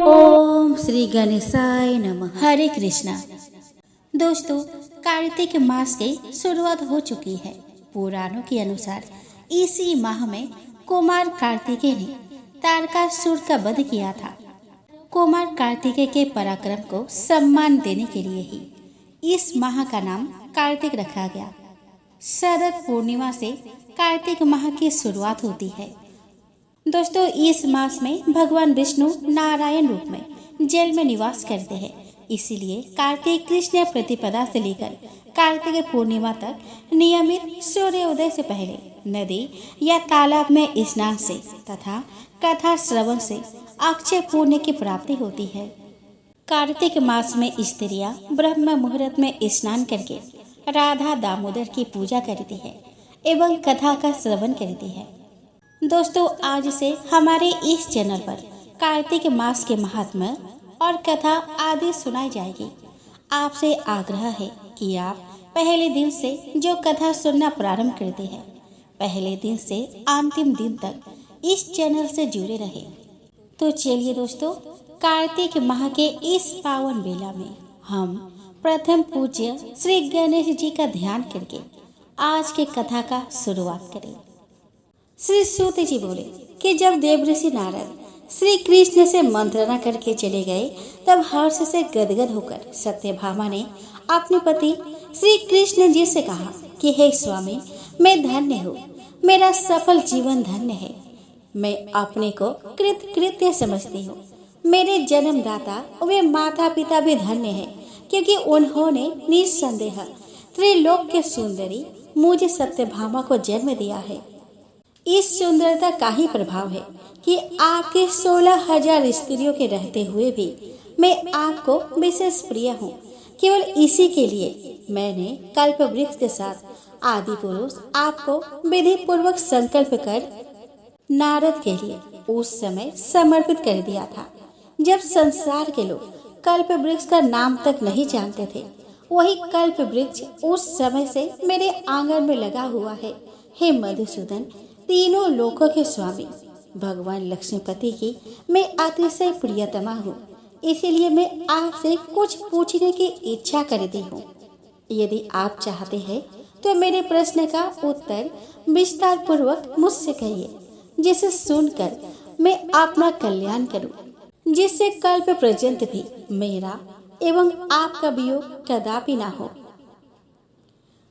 ओम श्री गणेशाय नमः। हरे कृष्णा। दोस्तों, कार्तिक मास की शुरुआत हो चुकी है। पुराणों के अनुसार इसी माह में कुमार कार्तिकेय ने तारकासुर का वध किया था। कुमार कार्तिकेय के पराक्रम को सम्मान देने के लिए ही इस माह का नाम कार्तिक रखा गया। शरद पूर्णिमा से कार्तिक माह की शुरुआत होती है। दोस्तों, इस मास में भगवान विष्णु नारायण रूप में जल में निवास करते हैं। इसीलिए कार्तिक कृष्ण प्रतिपदा से लेकर कार्तिक पूर्णिमा तक नियमित सूर्योदय से पहले नदी या तालाब में स्नान से तथा कथा श्रवण से अक्षय पुण्य की प्राप्ति होती है। कार्तिक मास में स्त्रियां ब्रह्म मुहूर्त में स्नान करके राधा दामोदर की पूजा करती है एवं कथा का श्रवण करती है। दोस्तों, आज से हमारे इस चैनल पर कार्तिक मास के महात्म्य और कथा आदि सुनाई जाएगी। आपसे आग्रह है कि आप पहले दिन से जो कथा सुनना प्रारंभ करते हैं, पहले दिन से अंतिम दिन तक इस चैनल से जुड़े रहे। तो चलिए दोस्तों, कार्तिक माह के इस पावन बेला में हम प्रथम पूज्य श्री गणेश जी का ध्यान करके आज के कथा का शुरुआत करें। श्री सूत जी बोले कि जब देवऋषि नारद श्री कृष्ण से मंत्रणा करके चले गए, तब हर्ष से गदगद होकर सत्यभामा ने अपने पति श्री कृष्ण जी से कहा कि हे स्वामी, मैं धन्य हूँ, मेरा सफल जीवन धन्य है। मैं अपने को कृतकृत्य समझती हूँ। मेरे जन्मदाता वे माता पिता भी धन्य हैं, क्योंकि उन्होंने निस्संदेह त्रिलोक के सुंदरी मुझे सत्यभामा को जन्म दिया है। इस सुंदरता का ही प्रभाव है कि आपके 16,000 स्त्रियों के रहते हुए भी मैं आपको विशेष प्रिय हूँ। केवल इसी के लिए मैंने कल्प वृक्ष के साथ आदि पुरुष आपको विधि पूर्वक संकल्प कर नारद के लिए उस समय समर्पित कर दिया था, जब संसार के लोग कल्प वृक्ष का नाम तक नहीं जानते थे। वही कल्प वृक्ष उस समय से मेरे आंगन में लगा हुआ है। हे मधुसूदन, तीनों लोकों के स्वामी भगवान लक्ष्मीपति की मैं अतिशय प्रियतमा हूँ। इसीलिए मैं आपसे कुछ पूछने की इच्छा करती हूँ। यदि आप चाहते हैं तो मेरे प्रश्न का उत्तर विस्तार पूर्वक मुझसे कहिए, जिसे सुनकर मैं अपना कल्याण करूँ, जिससे कल्प पर्यंत भी मेरा एवं आपका वियोग कदापि ना हो।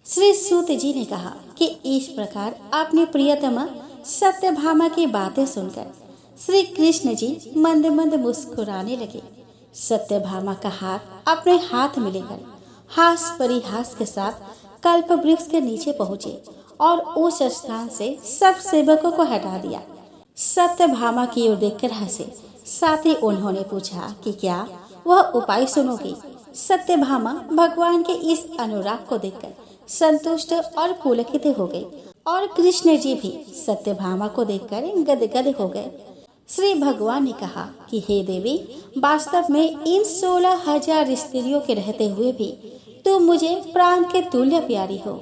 श्री सूत जी ने कहा कि इस प्रकार अपनी प्रियतमा सत्यभामा की बातें सुनकर श्री कृष्ण जी मंद मंद मुस्कुराने लगे। सत्यभामा का हाथ अपने हाथ में लेकर हास परिहास के साथ कल्प वृक्ष के नीचे पहुंचे और उस स्थान से सब सेवकों को हटा दिया। सत्यभामा की ओर देखकर हंसे। साथ ही उन्होंने पूछा कि क्या वह उपाय सुनोगी। सत्यभामा भगवान के इस अनुराग को देखकर संतुष्ट और पुलकित हो गई और कृष्ण जी भी सत्यभामा को देखकर गदगद हो गए। श्री भगवान ने कहा कि हे देवी, वास्तव में इन 16,000 स्त्रियों के रहते हुए भी तुम मुझे प्राण के तुल्य प्यारी हो।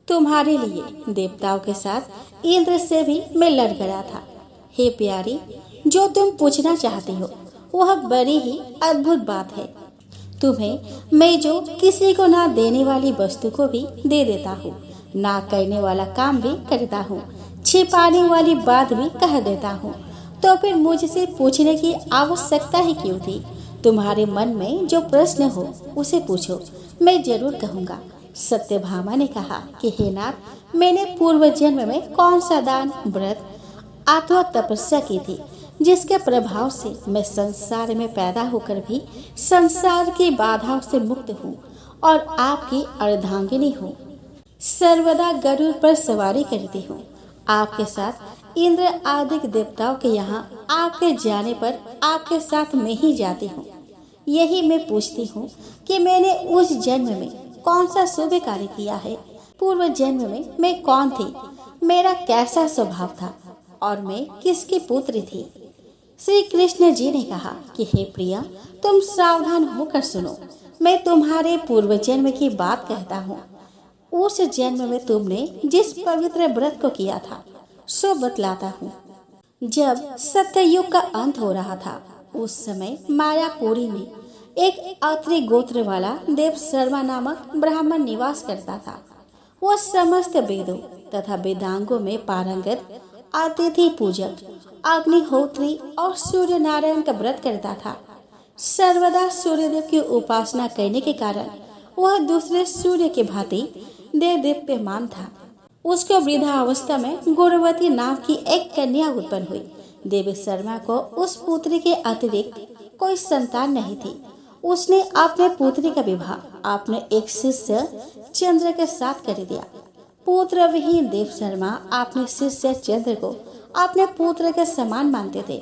तुम्हारे लिए देवताओं के साथ इंद्र से भी मैं लड़ गया था। हे प्यारी, जो तुम पूछना चाहती हो वह बड़ी ही अद्भुत बात है। तुम्हें मैं जो किसी को ना देने वाली वस्तु को भी दे देता हूँ, ना करने वाला काम भी करता हूँ, छिपाने वाली बात भी कह देता हूँ। तो फिर मुझसे पूछने की आवश्यकता ही क्यों थी? तुम्हारे मन में जो प्रश्न हो उसे पूछो, मैं जरूर कहूँगा। सत्यभामा ने कहा कि हे नाथ, मैंने पूर्व जन्म में कौन सा दान, व्रत अथवा तपस्या की थी, जिसके प्रभाव से मैं संसार में पैदा होकर भी संसार की बाधाओं से मुक्त हूँ और आपकी अर्धांगिनी हूँ। सर्वदा गरुड़ पर सवारी करती हूँ। आपके साथ इंद्र आदि देवताओं के यहाँ आपके जाने पर आपके साथ मैं ही जाती हूँ। यही मैं पूछती हूँ कि मैंने उस जन्म में कौन सा शुभ कार्य किया है। पूर्व जन्म में मैं कौन थी, मेरा कैसा स्वभाव था और मैं किसकी पुत्री थी। श्री कृष्ण जी ने कहा कि हे प्रिया, तुम सावधान होकर सुनो। मैं तुम्हारे पूर्व जन्म की बात कहता हूँ। उस जन्म में तुमने जिस पवित्र व्रत को किया था सो बतलाता हूँ। जब सत्ययुग का अंत हो रहा था, उस समय मायापुरी में एक अत्रि गोत्र वाला देव शर्मा नामक ब्राह्मण निवास करता था। वह समस्त वेदों तथा वेदांगों में पारंगत, अतिथि पूजक, अग्निहोत्री और सूर्य नारायण का व्रत करता था। सर्वदा सूर्यदेव की उपासना करने के कारण वह दूसरे सूर्य के भांति देदीप्यमान था। उसको वृद्धावस्था में गुणवती नाम की एक कन्या उत्पन्न हुई। देवी शर्मा को उस पुत्री के अतिरिक्त कोई संतान नहीं थी। उसने अपने पुत्री का विवाह अपने एक शिष्य चंद्र के साथ कर दिया। पुत्र विहीन देव शर्मा अपने शिष्य चंद्र को अपने पुत्र के समान मानते थे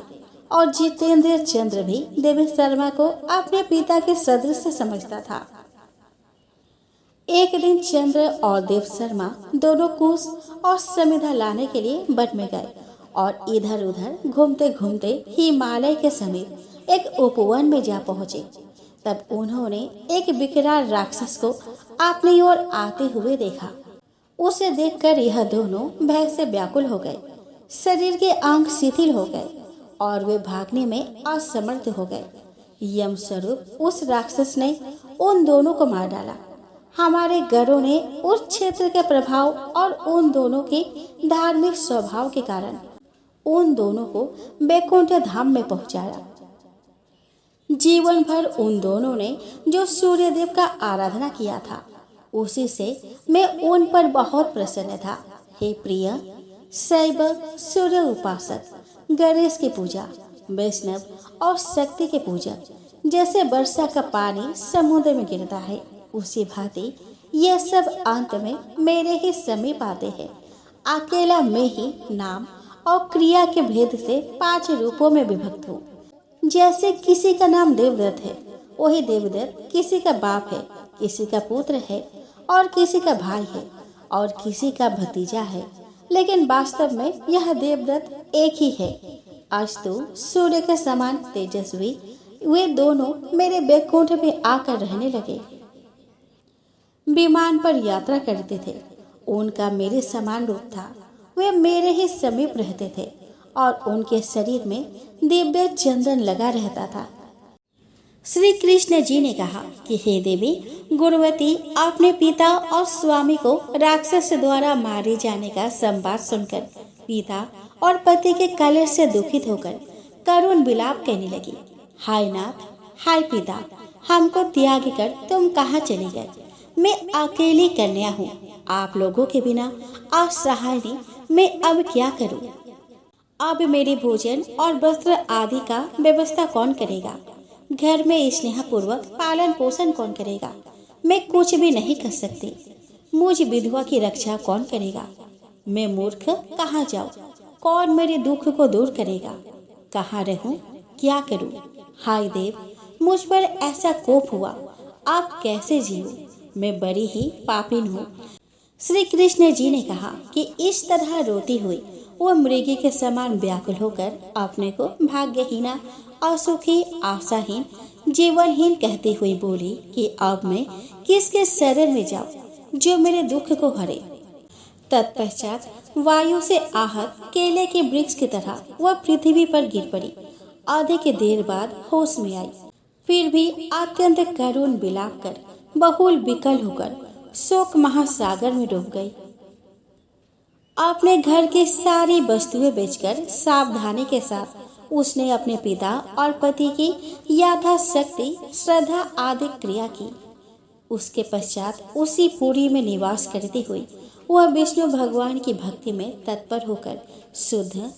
और जितेंद्र चंद्र भी देवी शर्मा को अपने पिता के सदृश समझता था। एक दिन चंद्र और देव शर्मा दोनों कुश और समिधा लाने के लिए वन में गए और इधर उधर घूमते घूमते हिमालय के समीप एक उपवन में जा पहुंचे। तब उन्होंने एक विकराल राक्षस को अपनी ओर आते हुए देखा। उसे देखकर यह दोनों भय से व्याकुल हो गए। शरीर के अंग शिथिल हो गए और वे भागने में असमर्थ हो गए। यम स्वरूप उस राक्षस ने उन दोनों को मार डाला। हमारे गरों ने उस क्षेत्र के प्रभाव और उन दोनों के धार्मिक स्वभाव के कारण उन दोनों को बैकुंठ धाम में पहुंचाया। जीवन भर उन दोनों ने जो सूर्यदेव का आराधना किया था, उसी से मैं उन पर बहुत प्रसन्न था। हे प्रिय, शैव सूर्य उपासक, गणेश की पूजा, वैष्णव और शक्ति के पूजक, जैसे वर्षा का पानी समुद्र में गिरता है, उसी भांति ये सब अंत में मेरे ही समीप आते हैं। अकेला मैं ही नाम और क्रिया के भेद से 5 रूपों में विभक्त हूँ। जैसे किसी का नाम देवदत्त है, वही देवदत्त किसी का बाप है, किसी का पुत्र है और किसी का भाई है और किसी का भतीजा है, लेकिन वास्तव में यह देवदत्त एक ही है। अस्तु सूर्य के समान तेजस्वी वे दोनों मेरे बैकुंठ में आकर रहने लगे। विमान पर यात्रा करते थे। उनका मेरे समान रूप था। वे मेरे ही समीप रहते थे और उनके शरीर में दिव्य चंदन लगा रहता था। श्री कृष्ण जी ने कहा कि हे देवी गुणवती, अपने पिता और स्वामी को राक्षस द्वारा मारे जाने का संवाद सुनकर पिता और पति के कलेश से दुखित होकर करुण विलाप कहने लगी। हाय नाथ, हाय पिता, हमको त्याग कर तुम कहाँ चले गए? मैं अकेली कन्या हूँ। आप लोगों के बिना असहाय मैं अब क्या करूँ? अब मेरे भोजन और वस्त्र आदि का व्यवस्था कौन करेगा? घर में स्नेह पूर्वक पालन पोषण कौन करेगा? मैं कुछ भी नहीं कर सकती। मुझ विधवा की रक्षा कौन करेगा? मैं मूर्ख कहाँ जाऊँ? कौन मेरे दुख को दूर करेगा? कहाँ रहूँ? क्या करूँ? हाय देव, मुझ पर ऐसा कोप हुआ, आप कैसे जीऊँ? मैं बड़ी ही पापिन हूँ। श्री कृष्ण जी ने कहा कि इस तरह रोती हुई वो मृगी के समान व्याकुल होकर अपने को भाग्यहीना, असुखी, आशाहीन, जीवनहीन कहती हुई बोली कि अब मैं किसके शरण में जाऊं जो मेरे दुख को हरे। तत्पश्चात वायु से आहत केले के वृक्ष की तरह वह पृथ्वी पर गिर पड़ी। आधे देर बाद होश में आई, फिर भी अत्यंत करुण विलाप कर बहुल विकल होकर शोक महासागर में डूब गई। अपने घर की सारी वस्तुएं बेचकर सावधानी के साथ उसने अपने पिता और पति की यथाशक्ति श्रद्धा आदि क्रिया की। उसके पश्चात उसी पुरी में निवास करती हुई वह विष्णु भगवान की भक्ति में तत्पर होकर शुद्ध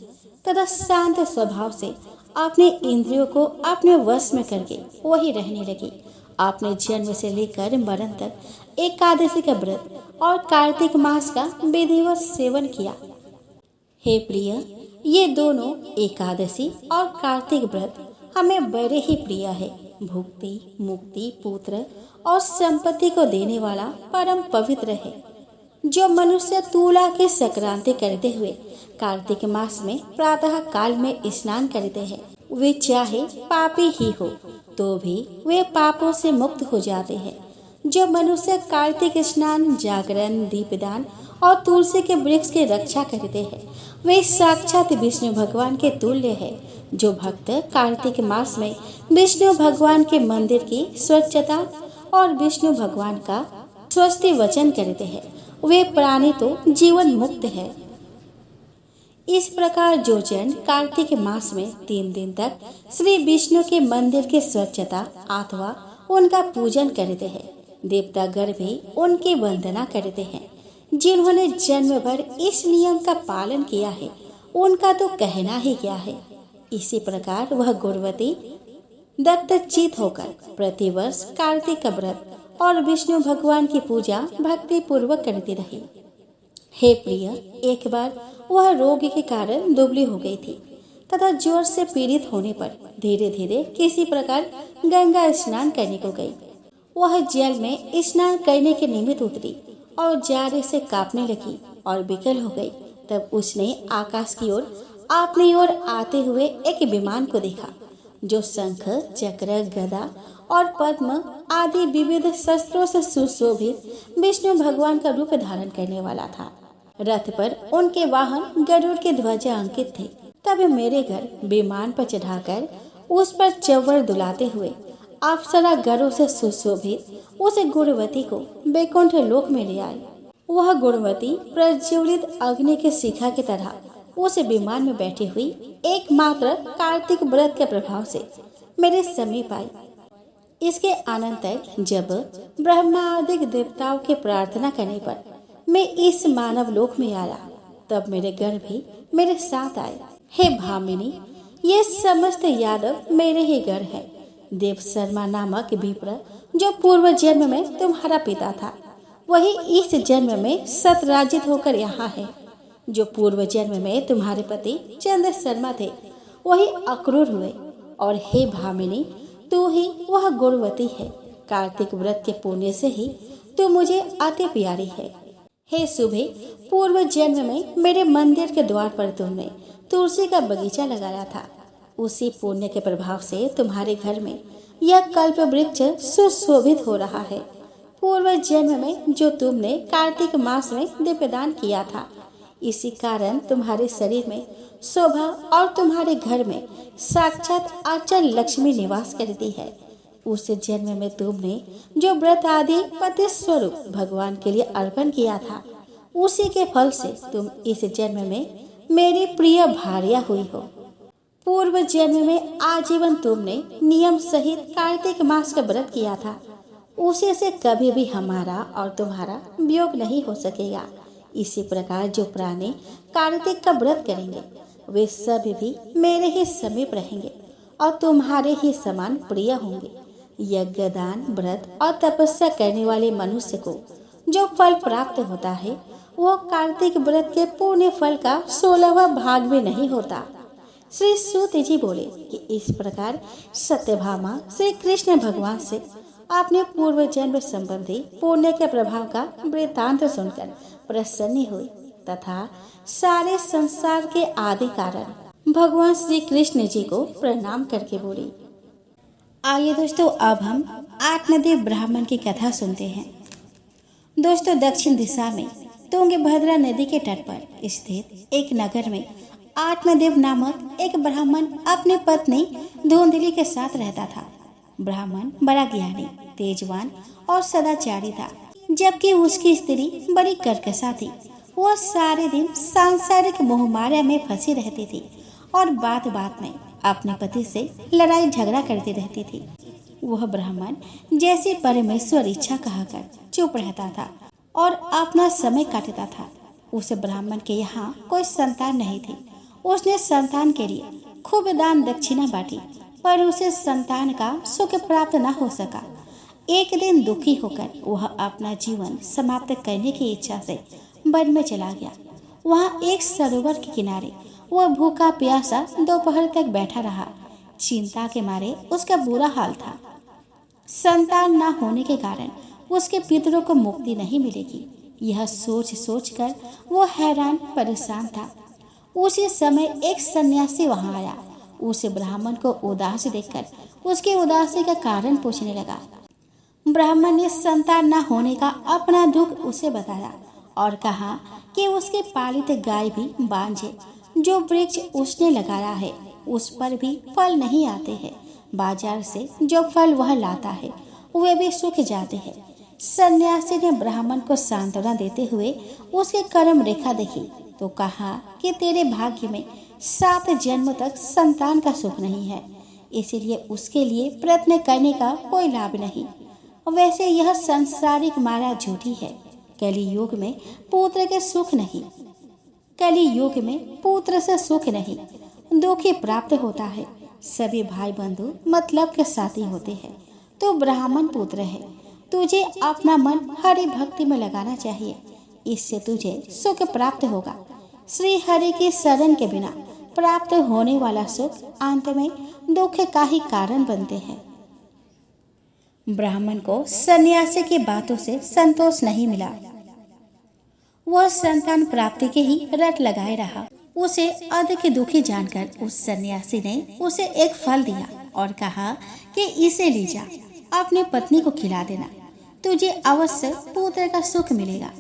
तथा शांत स्वभाव से अपने इंद्रियों को अपने वश में करके वही रहने लगी। अपने जन्म से लेकर मरण तक एकादशी का व्रत और कार्तिक मास का विधिवत सेवन किया। हे प्रिय, ये दोनों एकादशी और कार्तिक व्रत हमें बड़े ही प्रिय है। भुक्ति, मुक्ति, पुत्र और संपत्ति को देने वाला परम पवित्र है। जो मनुष्य तुला के संक्रांति करते हुए कार्तिक मास में प्रातः काल में स्नान करते हैं, वे चाहे पापी ही हो तो भी वे पापों से मुक्त हो जाते हैं। जो मनुष्य कार्तिक स्नान, जागरण, दीपदान और तुलसी के वृक्ष की रक्षा करते हैं, वे साक्षात विष्णु भगवान के तुल्य है। जो भक्त कार्तिक मास में विष्णु भगवान के मंदिर की स्वच्छता और विष्णु भगवान का स्वस्ति वचन करते हैं, वे प्राणी तो जीवन मुक्त है। इस प्रकार जो जन कार्तिक मास में 3 दिन तक श्री विष्णु के मंदिर की स्वच्छता अथवा उनका पूजन करते हैं, देवतागण भी उनकी वंदना करते हैं। जिन्होंने जन्म भर इस नियम का पालन किया है, उनका तो कहना ही क्या है। इसी प्रकार वह गुणवती दत्तचित होकर प्रतिवर्ष कार्तिक का व्रत और विष्णु भगवान की पूजा भक्ति पूर्वक करती रही। हे प्रिय, एक बार वह रोग के कारण दुबली हो गई थी तथा जोर से पीड़ित होने पर धीरे धीरे किसी प्रकार गंगा स्नान करने को गई। वह जल में स्नान करने के निमित्त उतरी और जाड़े से कांपने लगी और विकल हो गई। तब उसने आकाश की ओर अपनी ओर आते हुए एक विमान को देखा, जो शंख, चक्र, गदा और पद्म आदि विविध शस्त्रों से सुशोभित विष्णु भगवान का रूप धारण करने वाला था। रथ पर उनके वाहन गरुड़ के ध्वजा अंकित थे। तब मेरे घर विमान पर चढ़ाकर उस पर चव्वर दुलाते हुए अप्सरा गरुड़ से सुशोभित उस गुणवती को वैकुंठ लोक में ले आए। वह गुणवती प्रज्वलित अग्नि के शिखा की तरह उस विमान में बैठी हुई एकमात्र कार्तिक व्रत के प्रभाव से मेरे समीप आई। इसके अनंतर जब ब्रह्मा आदि देवताओं की प्रार्थना करने पर मैं इस मानव लोक में आया, तब मेरे गण भी मेरे साथ आए। हे भामिनी, ये समस्त यादव मेरे ही गण है। देव शर्मा नामक विप्र जो पूर्व जन्म में तुम्हारा पिता था, वही इस जन्म में सतराजित होकर यहाँ है। जो पूर्व जन्म में तुम्हारे पति चंद्र शर्मा थे, वही अक्रूर हुए। और हे भामिनी, तू ही वह गुणवती है। कार्तिक व्रत के पुण्य से ही तू मुझे अति प्यारी है। हे शुभे, पूर्व जन्म में मेरे मंदिर के द्वार पर तुमने तुलसी का बगीचा लगाया था। उसी पुण्य के प्रभाव से तुम्हारे घर में यह कल्प वृक्ष सुशोभित हो रहा है। पूर्व जन्म में जो तुमने कार्तिक मास में दीपदान किया था, इसी कारण तुम्हारे शरीर में शोभा और तुम्हारे घर में साक्षात अचल लक्ष्मी निवास करती है। उस जन्म में तुमने जो व्रत आदि पति स्वरूप भगवान के लिए अर्पण किया था, उसी के फल से तुम इस जन्म में मेरी प्रिय भार्या हुई हो। पूर्व जन्म में आजीवन तुमने नियम सहित कार्तिक मास का व्रत किया था, उसी से कभी भी हमारा और तुम्हारा वियोग नहीं हो सकेगा। इसी प्रकार जो प्राणी कार्तिक का व्रत करेंगे, वे सभी भी मेरे ही समीप रहेंगे और तुम्हारे ही समान प्रिय होंगे। यज्ञ, दान, व्रत और तपस्या करने वाले मनुष्य को जो फल प्राप्त होता है, वो कार्तिक व्रत के पुण्य फल का 16वां भाग भी नहीं होता। श्री सूत जी बोले कि इस प्रकार सत्यभामा श्री कृष्ण भगवान से अपने पूर्व जन्म संबंधी पुण्य के प्रभाव का वृत्तांत सुनकर प्रसन्न हुई तथा सारे संसार के आदि कारण भगवान श्री कृष्ण जी को प्रणाम करके बोली। आइए दोस्तों, अब हम आत्मदेव ब्राह्मण की कथा सुनते हैं। दोस्तों, दक्षिण दिशा में तुंगभद्रा नदी के तट पर स्थित एक नगर में आत्मदेव नामक एक ब्राह्मण अपनी पत्नी धुंधली के साथ रहता था। ब्राह्मण बड़ा ज्ञानी, तेजवान और सदाचारी था, जबकि उसकी स्त्री बड़ी कर्कशा थी। वह सारे दिन सांसारिक मोहमाया में फंसी रहती थी और बात बात में अपने पति से लड़ाई झगड़ा करती रहती थी। वह ब्राह्मण जैसे परमेश्वर इच्छा कहकर चुप रहता था और अपना समय काटता था। उस ब्राह्मण के यहाँ कोई संतान नहीं थी। उसने संतान के लिए खूब दान दक्षिणा बांटी, पर उसे संतान का सुख प्राप्त न हो सका। एक दिन दुखी होकर वह अपना जीवन समाप्त करने की इच्छा से वन में चला गया। वहाँ एक सरोवर के किनारे वह भूखा प्यासा दोपहर तक बैठा रहा। चिंता के मारे उसका बुरा हाल था। संतान न होने के कारण उसके पितरों को मुक्ति नहीं मिलेगी, यह सोच सोच कर वो हैरान परेशान था। उसी समय एक सन्यासी वहां आया। उस ब्राह्मण को उदास देखकर उसकी उदासी का कारण पूछने लगा। ब्राह्मण ने संतान न होने का अपना दुख उसे बताया और कहा कि उसके पालित गाय भी बांझ है जो वृक्ष उसने लगाया है उस पर भी फल नहीं आते हैं। बाजार से जो फल वह लाता है वे भी सूख जाते हैं। सन्यासी ने ब्राह्मण को सांत्वना देते हुए उसकी कर्म रेखा देखी तो कहा कि तेरे भाग्य में 7 जन्म तक संतान का सुख नहीं है, इसीलिए उसके लिए प्रयत्न करने का कोई लाभ नहीं। वैसे यह सांसारिक माया झूठी है। कली युग में पुत्र के सुख नहीं, कली युग में पुत्र से सुख नहीं, दुख ही प्राप्त होता है। सभी भाई बंधु मतलब के साथी होते हैं। तो ब्राह्मण पुत्र है, तुझे अपना मन हरि भक्ति में लगाना चाहिए, इससे तुझे सुख प्राप्त होगा। श्री हरि की शरण के बिना प्राप्त होने वाला सुख अंत में दुख का ही कारण बनते हैं। ब्राह्मण को सन्यासी की बातों से संतोष नहीं मिला। वह संतान प्राप्ति के ही रट लगाए रहा। उसे अधिक दुखी जानकर उस सन्यासी ने उसे एक फल दिया और कहा कि इसे ले जा, अपनी पत्नी को खिला देना, तुझे अवश्य पुत्र का सुख मिलेगा।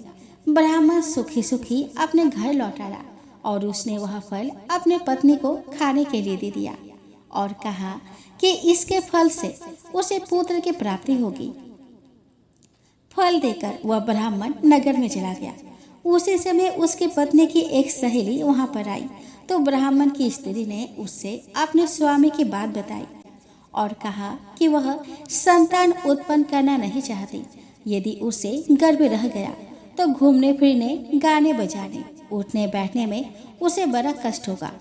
ब्राह्मण सुखी सुखी अपने घर लौट आया और उसने वह फल अपने पत्नी को खाने के लिए दे दिया और कहा कि इसके फल से उसे पुत्र की प्राप्ति होगी। फल देकर वह ब्राह्मण नगर में चला गया। उसी समय उसकी पत्नी की एक सहेली वहां पर आई तो ब्राह्मण की स्त्री ने उससे अपने स्वामी की बात बताई और कहा कि वह संतान उत्पन्न करना नहीं चाहती। यदि उसे गर्भ रह गया तो घूमने फिरने, गाने बजाने, उठने बैठने में उसे बड़ा कष्ट होगा।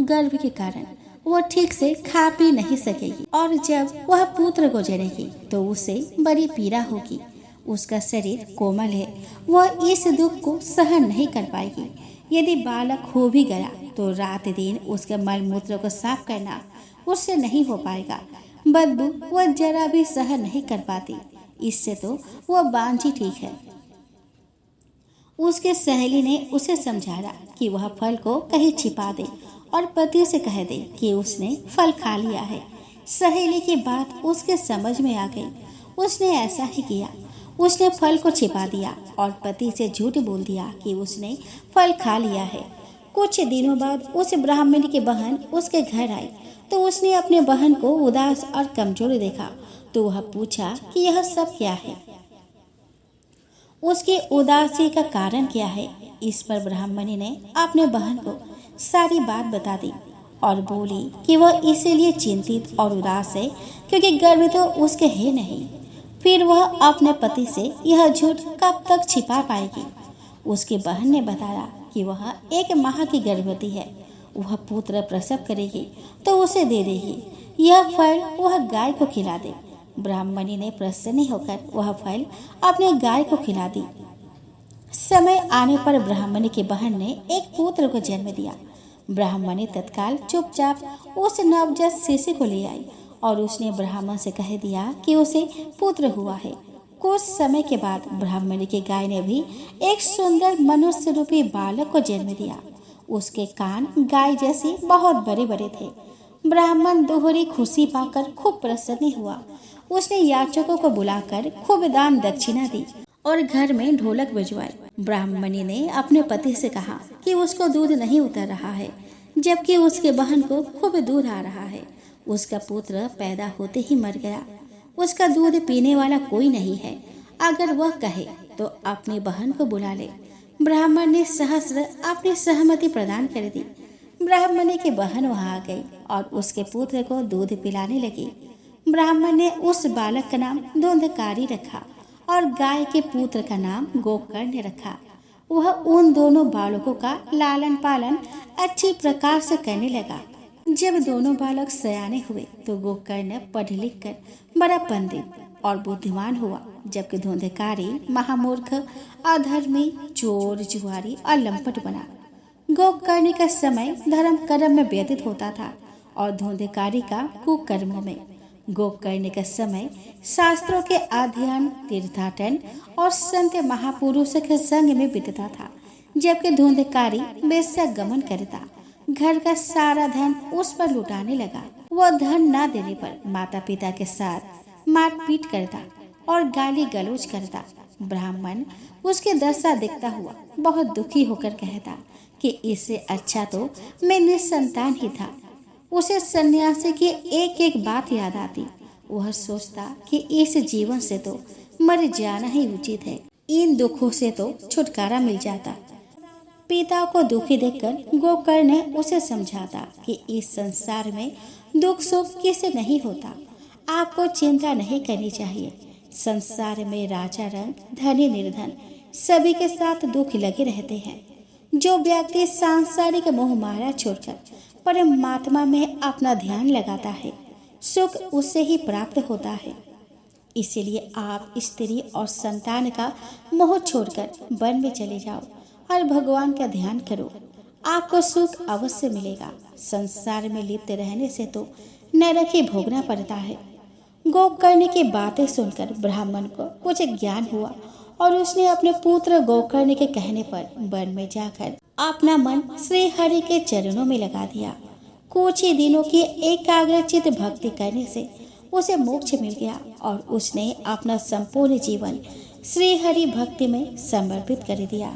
गर्भ के कारण वह ठीक से खा पी नहीं सकेगी और जब वह पुत्र को जनेगी तो उसे बड़ी पीड़ा होगी। उसका शरीर कोमल है, वह इस दुख को सहन नहीं कर पाएगी। यदि बालक हो भी गया तो रात दिन उसके मल मूत्र को साफ करना उससे नहीं हो पाएगा। बदबू वह जरा भी सहन नहीं कर पाती, इससे तो वह बांझी ठीक है। उसके सहेली ने उसे समझाया कि वह फल को कहीं छिपा दे और पति से कह दे कि उसने फल खा लिया है। सहेली की बात उसके समझ में आ गई। उसने ऐसा ही किया। उसने फल को छिपा दिया और पति से झूठ बोल दिया कि उसने फल खा लिया है। कुछ दिनों बाद उस ब्राह्मण की बहन उसके घर आई तो उसने अपने बहन को उदास और कमजोर देखा तो वह पूछा कि यह सब क्या है, उसकी उदासी का कारण क्या है। इस पर ब्राह्मणी ने अपने बहन को सारी बात बता दी और बोली कि वह इसीलिए चिंतित और उदास है क्योंकि गर्भ तो उसके है नहीं। फिर वह अपने पति से यह झूठ कब तक छिपा पाएगी। उसकी बहन ने बताया कि वह 1 माह की गर्भवती है, वह पुत्र प्रसव करेगी तो उसे दे देगी। यह फल वह गाय को खिला दे। ब्राह्मणी ने प्रसन्न होकर वह फल अपने गाय को खिला दी। समय आने पर ब्राह्मणी की बहन ने एक पुत्र को जन्म दिया। ब्राह्मणी तत्काल चुपचाप उस नवजात शिशु को ले आई और उसने ब्राह्मण से कह दिया कि उसे पुत्र हुआ है। कुछ समय के बाद ब्राह्मणी की गाय ने भी एक सुंदर मनुष्य रूपी बालक को जन्म दिया। उसके कान गाय जैसे बहुत बड़े बड़े थे। ब्राह्मण दोहरी खुशी पाकर खूब प्रसन्न हुआ। उसने याचकों को बुलाकर खूब दान दक्षिणा दी और घर में ढोलक बजवाई। ब्राह्मणी ने अपने पति से कहा कि उसको दूध नहीं उतर रहा है, जबकि उसके बहन को खूब दूध आ रहा है। उसका पुत्र पैदा होते ही मर गया। उसका दूध पीने वाला कोई नहीं है। अगर वह कहे तो अपनी बहन को बुला ले। ब्राह्मण ने सहस्र अपनी सहमति प्रदान कर दी। ब्राह्मणी की बहन वहां आ गई और उसके पुत्र को दूध पिलाने लगी। ब्राह्मण ने उस बालक का नाम धुंधकारी रखा और गाय के पुत्र का नाम गोकर्ण रखा। वह उन दोनों बालकों का लालन पालन अच्छी प्रकार से करने लगा। जब दोनों बालक सयाने हुए तो गोकर्ण पढ़ लिख कर बड़ा पंडित और बुद्धिमान हुआ, जबकि धुंधकारी महामूर्ख, अधर्मी, चोर, जुआरी और लंपट बना। गोकर्ण का समय धर्म कर्म में व्यतीत होता था और धुंधकारी का कुकर्मों में। गोकर्ण का समय शास्त्रों के अध्ययन, तीर्थाटन और संत महापुरुषों के संग में बीतता था, जबकि धुंधकारी वेश्यागमन करता। घर का सारा धन उस पर लुटाने लगा। वह धन न देने पर माता पिता के साथ मारपीट करता और गाली गलौज करता। ब्राह्मण उसकी दशा देखता हुआ बहुत दुखी होकर कहता कि इससे अच्छा तो मैं निसंतान ही था। उसे सन्यासी की एक एक बात याद आती। वह सोचता कि इस जीवन से तो मर जाना ही उचित है, इन दुखों से तो छुटकारा मिल जाता। पिता को दुखी देखकर गोकर्ण उसे समझाता कि इस संसार में दुख सुख किसे नहीं होता, आपको चिंता नहीं करनी चाहिए। संसार में राजा रंग धनी निर्धन सभी के साथ दुख लगे रहते हैं। जो व्यक्ति सांसारिक मोह माया छोड़कर परमात्मा में अपना ध्यान लगाता है, सुख उससे ही प्राप्त होता है। इसीलिए आप स्त्री और संतान का मोह छोड़कर वन में चले जाओ और भगवान का ध्यान करो, आपको सुख अवश्य मिलेगा। संसार में लिप्त रहने से तो नरक ही भोगना पड़ता है। गोकर्ण की बातें सुनकर ब्राह्मण को कुछ ज्ञान हुआ और उसने अपने पुत्र गोकर्ण के कहने पर वन में जाकर अपना मन श्री हरि के चरणों में लगा दिया। कुछ ही दिनों की एकाग्रचित भक्ति करने से उसे मोक्ष मिल गया और उसने अपना संपूर्ण जीवन श्री हरि भक्ति में समर्पित कर दिया।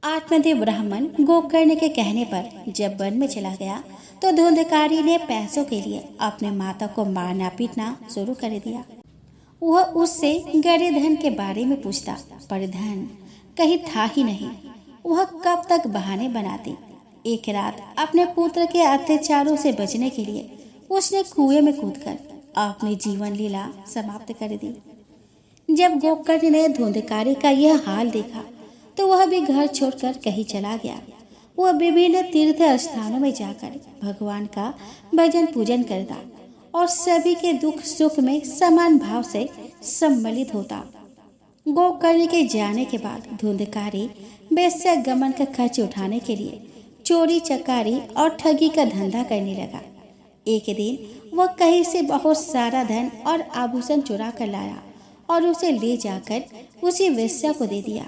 आत्मदेव ब्राह्मण गोकर्ण के कहने पर जब वन में चला गया तो धुंधकारी ने पैसों के लिए अपने माता को मारना पीटना शुरू कर दिया। वह उससे गरे धन के बारे में पूछता, पर धन कहीं था ही नहीं। वह कब तक बहाने बनाती। एक रात अपने पुत्र के अत्याचारों से बचने के लिए उसने कुएं में कूदकर अपनी जीवन लीला समाप्त कर दी। जब गोकर्ण ने धुंधकारी का यह हाल देखा तो वह भी घर छोड़कर कहीं चला गया। वह विभिन्न तीर्थ स्थानों में जाकर भगवान का भजन पूजन करता और सभी के दुख सुख में समान भाव से सम्मिलित होता। गोकर्ण के जाने के बाद धुंधकारी वेश्या गमन का खर्च उठाने के लिए चोरी चकारी और ठगी का धंधा करने लगा। एक दिन वह कहीं से बहुत सारा धन और आभूषण चुरा कर लाया और उसे ले जाकर उसी वेश्या को दे दिया।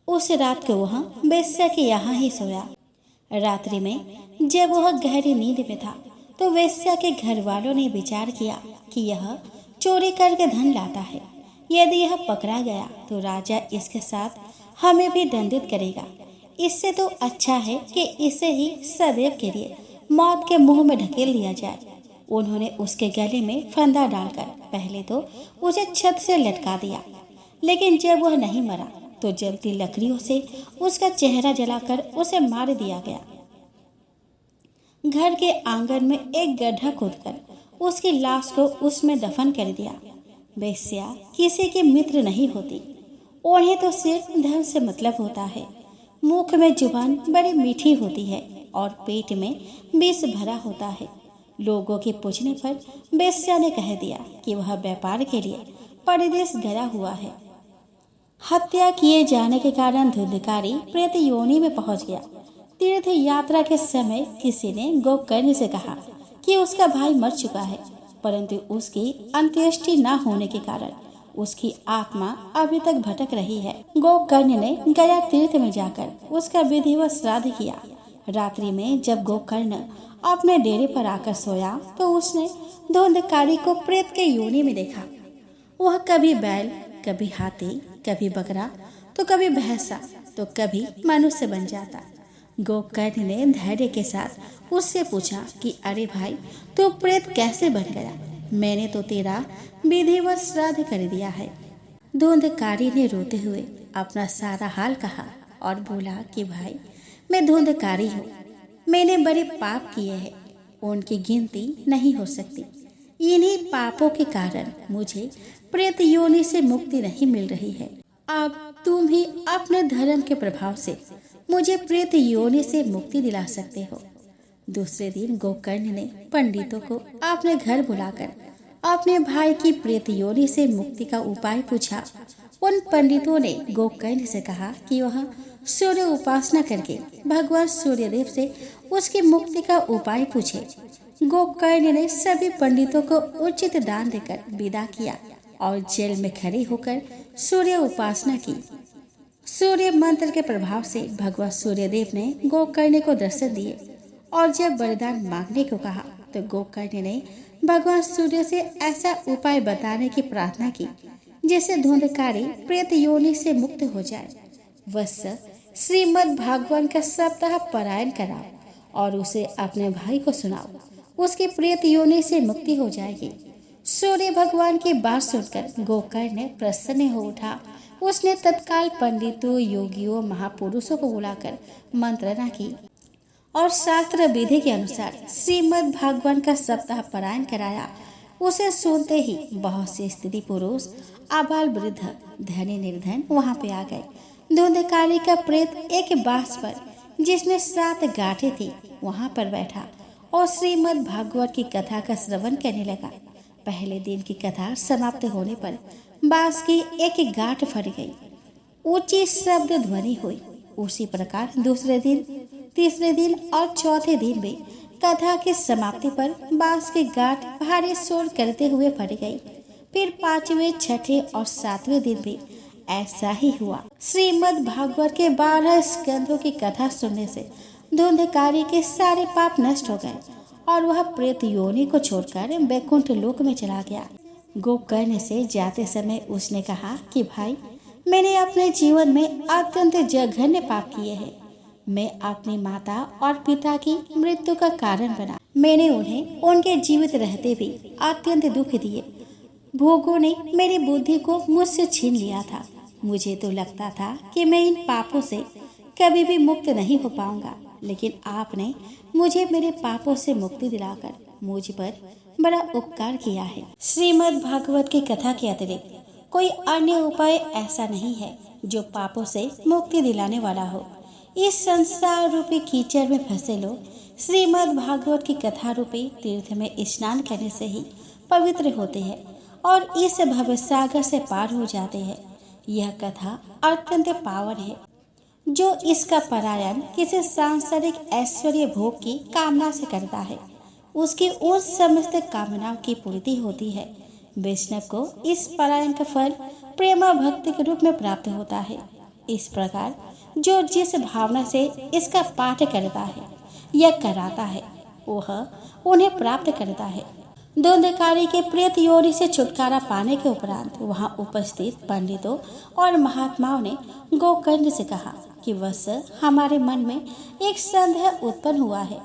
उस रात को वह वेश्या के यहाँ ही सोया। रात्रि में जब वह गहरी नींद में था तो वेश्या के घर वालों ने विचार किया कि यह चोरी करके धन लाता है। यदि यह पकड़ा गया तो राजा इसके साथ हमें भी दंडित करेगा। इससे तो अच्छा है कि इसे ही सदैव के लिए मौत के मुंह में ढकेल दिया जाए। उन्होंने उसके गले में फंदा डालकर पहले तो उसे छत से लटका दिया, लेकिन जब वह नहीं मरा तो जलती लकड़ियों से उसका चेहरा जलाकर उसे मार दिया गया। घर के आंगन में एक गड्ढा खोदकर उसकी लाश को उसमें दफन कर दिया। वेश्या किसी की मित्र नहीं होती, उन्हें तो सिर्फ धन से मतलब होता है। मुख में जुबान बड़ी मीठी होती है और पेट में विष भरा होता है। लोगों के पूछने पर वेश्या ने कह दिया कि वह व्यापार के लिए परदेश गया हुआ है। हत्या किए जाने के कारण धुंधकारी प्रेत योनि में पहुंच गया। तीर्थ यात्रा के समय किसी ने गोकर्ण से कहा कि उसका भाई मर चुका है, परंतु उसकी अंत्येष्टि न होने के कारण उसकी आत्मा अभी तक भटक रही है। गोकर्ण ने गया तीर्थ में जाकर उसका विधिवत श्राद्ध किया। रात्रि में जब गोकर्ण अपने डेरे पर आकर सोया तो उसने धुंधकारी को प्रेत के योनि में देखा। वह कभी बैल, कभी हाथी, कभी बकरा, तो कभी भैंसा, तो कभी मनुष्य बन जाता। गोकर्ण ने धैर्य के साथ उससे पूछा कि अरे भाई, तू प्रेत कैसे बन गया? मैंने तो तेरा विधिवत श्राद्ध कर दिया है। धुंधकारी ने रोते हुए अपना सारा हाल कहा और बोला कि भाई, मैं धुंधकारी हूँ। मैंने बड़े पाप किए हैं, उनकी गिनती नहीं हो सकती। इन्हीं पापों के कारण मुझे प्रेत योनि से मुक्ति नहीं मिल रही है। अब तुम ही अपने धर्म के प्रभाव से मुझे प्रेत योनि से मुक्ति दिला सकते हो। दूसरे दिन गोकर्ण ने पंडितों को अपने घर बुलाकर अपने भाई की प्रेत योनि से मुक्ति का उपाय पूछा। उन पंडितों ने गोकर्ण से कहा कि वह सूर्य उपासना करके भगवान सूर्यदेव से उसकी मुक्ति का उपाय पूछे। गोकर्ण ने सभी पंडितों को उचित दान देकर विदा किया और जेल में खड़े होकर सूर्य उपासना की। सूर्य मंत्र के प्रभाव से भगवान सूर्यदेव ने गोकर्ण को दर्शन दिए और जब वरदान मांगने को कहा तो गोकर्ण ने भगवान सूर्य से ऐसा उपाय बताने की प्रार्थना की जिससे धुंधकारी प्रेत योनि से मुक्त हो जाए। वत्स श्रीमद् भागवत का सप्ताह पारायण कराओ और उसे अपने भाई को सुनाओ, उसकी प्रेत योनि से मुक्ति हो जाएगी। सूर्य भगवान की बात सुनकर गोकर्ण प्रसन्न हो उठा। उसने तत्काल पंडितों, योगियों, महापुरुषों को बुलाकर मंत्रणा की और शास्त्र विधि के अनुसार श्रीमद् भागवत का सप्ताह पारायण कराया। उसे सुनते ही बहुत से स्त्री पुरुष, आबाल वृद्ध, धनी निर्धन वहां पे आ गए। धुंधकारी का प्रेत एक बांस पर, जिसमें 7 गांठें थी, वहां पर बैठा और श्रीमद् भागवत की कथा का श्रवण करने लगा। पहले दिन की कथा समाप्त होने पर बांस की एक गांठ फट गई, ऊंची शब्द ध्वनि हुई। उसी प्रकार दूसरे दिन, तीसरे दिन और चौथे दिन भी कथा की समाप्ति पर बांस की गांठ भारी शोर करते हुए फट गई। फिर 5वें, 6ठे और 7वें दिन भी ऐसा ही हुआ। श्रीमद् भागवत के 12 स्कंधों की कथा सुनने से धुंधकारी के सारे पाप नष्ट हो गए और वह प्रेत योनि को छोड़कर वैकुंठ लोक में चला गया। गोकर्ण से जाते समय उसने कहा कि भाई, मैंने अपने जीवन में अत्यंत जघन्य पाप किए हैं। मैं अपनी माता और पिता की मृत्यु का कारण बना। मैंने उन्हें उनके जीवित रहते भी अत्यंत दुख दिए। भोगों ने मेरी बुद्धि को मुझसे छीन लिया था। मुझे तो लगता था कि मैं इन पापों से कभी भी मुक्त नहीं हो पाऊंगा, लेकिन आपने मुझे मेरे पापों से मुक्ति दिलाकर मुझ पर बड़ा उपकार किया है। श्रीमद् भागवत की कथा के अतिरिक्त कोई अन्य उपाय ऐसा नहीं है जो पापों से मुक्ति दिलाने वाला हो। इस संसार रूपी कीचड़ में फंसे लोग श्रीमद् भागवत की कथा रूपी तीर्थ में स्नान करने से ही पवित्र होते हैं और इस भव सागर से पार हो जाते हैं। यह कथा अत्यंत पावन है। जो इसका पारायण किसी सांसारिक ऐश्वर्य भोग की कामना से करता है, उसकी उन समस्त कामनाओं की पूर्ति होती है। वैष्णव को इस पारायण का फल प्रेम भक्ति के रूप में प्राप्त होता है। इस प्रकार जो जिस भावना से इसका पाठ करता है या कराता है, वह उन्हें प्राप्त करता है। धुंधकारी के प्रेत योनि से छुटकारा पाने के उपरांत वहां उपस्थित पंडितों और महात्माओं ने गोकर्ण से कहा कि वत्स, हमारे मन में एक संदेह उत्पन्न हुआ है,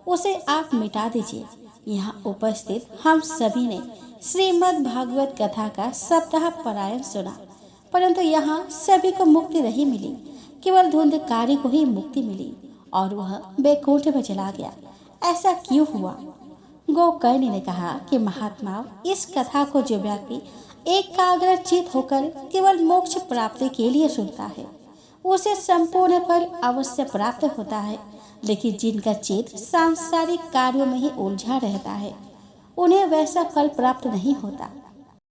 उसे आप मिटा दीजिए। यहाँ उपस्थित हम सभी ने श्रीमद् भागवत कथा का सप्ताह पारायण सुना, परंतु यहाँ सभी को मुक्ति नहीं मिली। केवल धुंधकारी को ही मुक्ति मिली और वह वैकुंठ में चला गया। ऐसा क्यों हुआ? गोकर्ण ने कहा कि महात्माओं, इस कथा को जो व्यक्ति एकाग्रचित्त होकर केवल मोक्ष प्राप्ति के लिए सुनता है, उसे संपूर्ण फल अवश्य प्राप्त होता है। लेकिन जिनका चित्त सांसारिक कार्यों में ही उलझा रहता है, उन्हें वैसा फल प्राप्त नहीं होता।